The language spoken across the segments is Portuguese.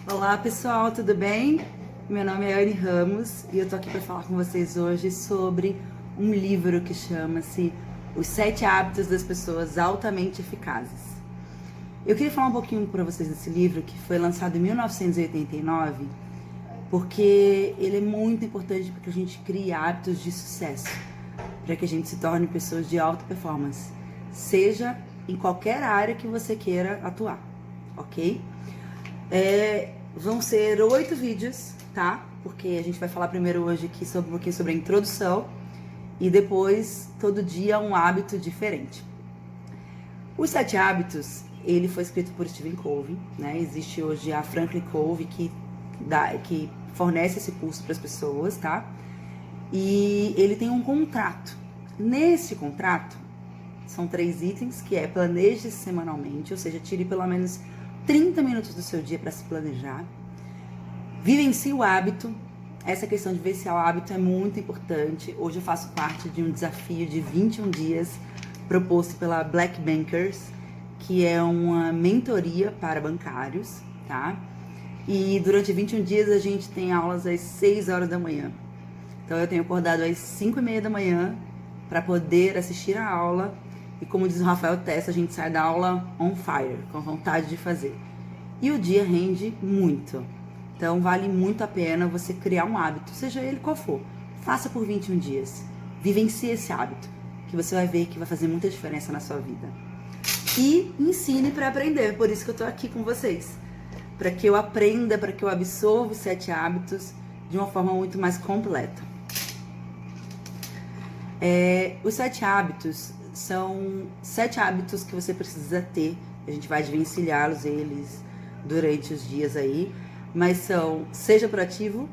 Olá pessoal, tudo bem? Meu nome é Anne Ramos e eu tô aqui para falar com vocês hoje sobre um livro que chama-se Os 7 Hábitos das Pessoas Altamente Eficazes. Eu queria falar um pouquinho para vocês desse livro que foi lançado em 1989, porque ele é muito importante para que a gente crie hábitos de sucesso, para que a gente se torne pessoas de alta performance, seja em qualquer área que você queira atuar, ok? Vão ser 8 vídeos, tá? Porque a gente vai falar primeiro hoje aqui sobre um pouquinho sobre a introdução e depois todo dia um hábito diferente. Os 7 hábitos, ele foi escrito por Stephen Covey, né? Existe hoje a Franklin Covey que fornece esse curso para as pessoas, tá? E ele tem um contrato. Nesse contrato são 3 itens, que é planeje semanalmente, ou seja, tire pelo menos 30 minutos do seu dia para se planejar. Vivencie o hábito. Essa questão de vivenciar o hábito é muito importante. Hoje eu faço parte de um desafio de 21 dias proposto pela Black Bankers, que é uma mentoria para bancários, tá? E durante 21 dias a gente tem aulas às 6 horas da manhã. Então eu tenho acordado às 5:30 da manhã para poder assistir a aula. E como diz o Rafael Testa, a gente sai da aula on fire, com vontade de fazer. E o dia rende muito. Então vale muito a pena você criar um hábito, seja ele qual for. Faça por 21 dias. Vivencie esse hábito, que você vai ver que vai fazer muita diferença na sua vida. E ensine para aprender, por isso que eu tô aqui com vocês. Para que eu aprenda, para que eu absorva os 7 hábitos de uma forma muito mais completa. Os 7 hábitos são 7 hábitos que você precisa ter. A gente vai desvencilhá-los eles durante os dias aí. Mas são: seja proativo,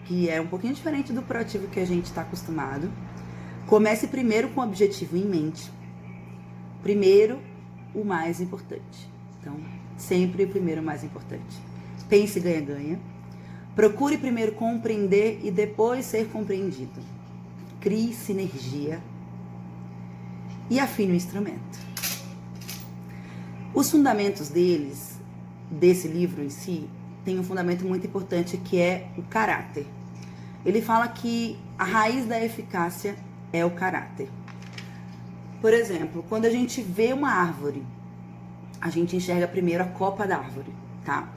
que é um pouquinho diferente do proativo que a gente está acostumado. Comece primeiro com o objetivo em mente. Primeiro, o mais importante. Então, sempre o primeiro o mais importante. Pense ganha-ganha. Procure primeiro compreender e depois ser compreendido. Crie sinergia. E afine o instrumento. Os fundamentos desse livro em si, tem um fundamento muito importante que é o caráter. Ele fala que a raiz da eficácia é o caráter. Por exemplo, quando a gente vê uma árvore, a gente enxerga primeiro a copa da árvore, tá?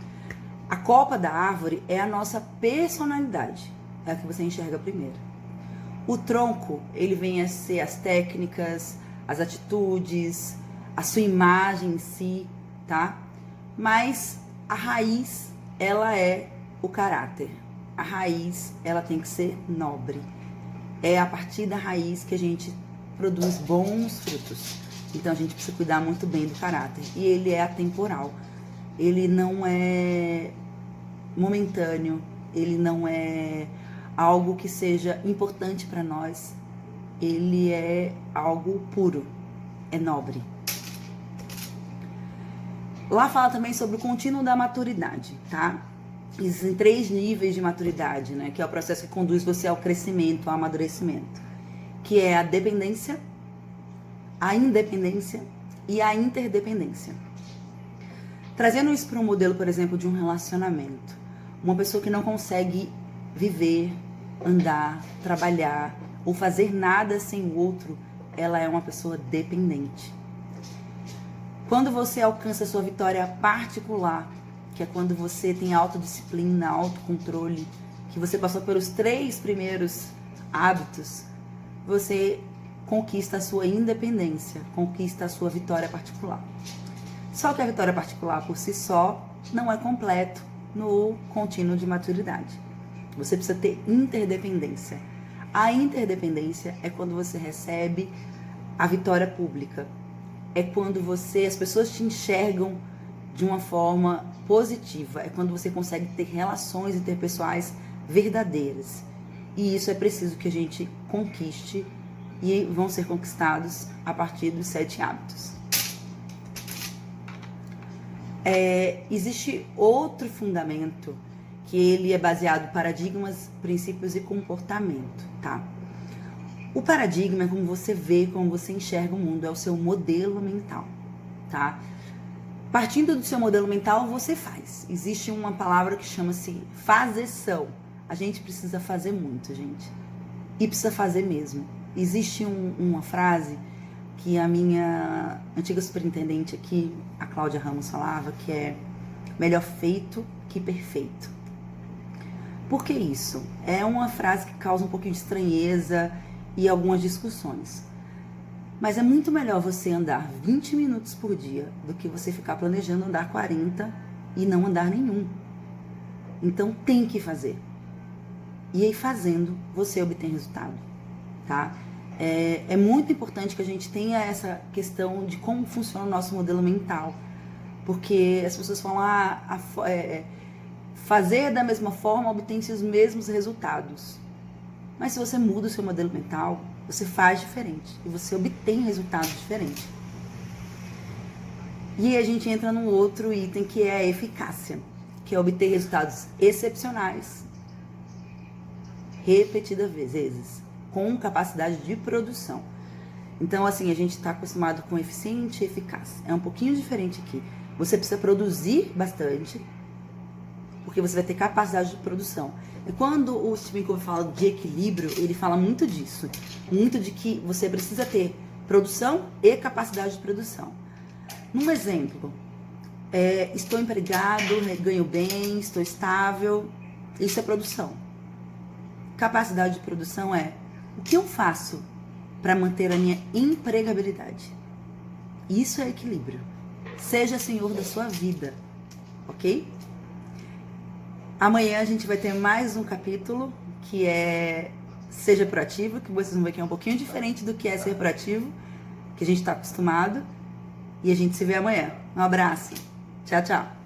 A copa da árvore é a nossa personalidade, é a que você enxerga primeiro. O tronco, ele vem a ser as técnicas, as atitudes, a sua imagem em si, tá? Mas a raiz, ela é o caráter. A raiz, ela tem que ser nobre. É a partir da raiz que a gente produz bons frutos. Então a gente precisa cuidar muito bem do caráter. E ele é atemporal. Ele não é momentâneo. Ele não é algo que seja importante para nós. Ele é algo puro. É nobre. Lá fala também sobre o contínuo da maturidade, tá? Existem 3 níveis de maturidade, né? Que é o processo que conduz você ao crescimento, ao amadurecimento. Que é a dependência, a independência e a interdependência. Trazendo isso para um modelo, por exemplo, de um relacionamento. Uma pessoa que não consegue viver, andar, trabalhar ou fazer nada sem o outro, ela é uma pessoa dependente. Quando você alcança a sua vitória particular, que é quando você tem autodisciplina, autocontrole, que você passou pelos 3 primeiros hábitos, você conquista a sua independência, conquista a sua vitória particular. Só que a vitória particular por si só não é completo no contínuo de maturidade. Você precisa ter interdependência. A interdependência é quando você recebe a vitória pública. É quando as pessoas te enxergam de uma forma positiva. É quando você consegue ter relações interpessoais verdadeiras. E isso é preciso que a gente conquiste e vão ser conquistados a partir dos 7 hábitos. Existe outro fundamento que ele é baseado em paradigmas, princípios e comportamento, tá? O paradigma é como você vê, como você enxerga o mundo, é o seu modelo mental, tá? Partindo do seu modelo mental, você faz. Existe uma palavra que chama-se fazeção. A gente precisa fazer muito, gente. E precisa fazer mesmo. Existe uma frase que a minha antiga superintendente aqui, a Cláudia Ramos, falava, que é melhor feito que perfeito. Por que isso? É uma frase que causa um pouquinho de estranheza e algumas discussões. Mas é muito melhor você andar 20 minutos por dia do que você ficar planejando andar 40 e não andar nenhum. Então tem que fazer. E aí fazendo, você obtém resultado, tá? É muito importante que a gente tenha essa questão de como funciona o nosso modelo mental. Porque as pessoas falam, fazer da mesma forma obtém-se os mesmos resultados. Mas se você muda o seu modelo mental, você faz diferente e você obtém resultados diferentes. E aí a gente entra num outro item que é a eficácia, que é obter resultados excepcionais, repetidas vezes, com capacidade de produção. Então, assim, a gente está acostumado com eficiente e eficaz. É um pouquinho diferente aqui. Você precisa produzir bastante, porque você vai ter capacidade de produção. E quando o Stephen Covey fala de equilíbrio, ele fala muito disso. Muito de que você precisa ter produção e capacidade de produção. Num exemplo, estou empregado, ganho bem, estou estável. Isso é produção. Capacidade de produção é o que eu faço para manter a minha empregabilidade. Isso é equilíbrio. Seja senhor da sua vida, ok? Amanhã a gente vai ter mais um capítulo que é Seja Proativo, que vocês vão ver que é um pouquinho diferente do que é ser proativo, que a gente está acostumado. E a gente se vê amanhã. Um abraço. Tchau, tchau.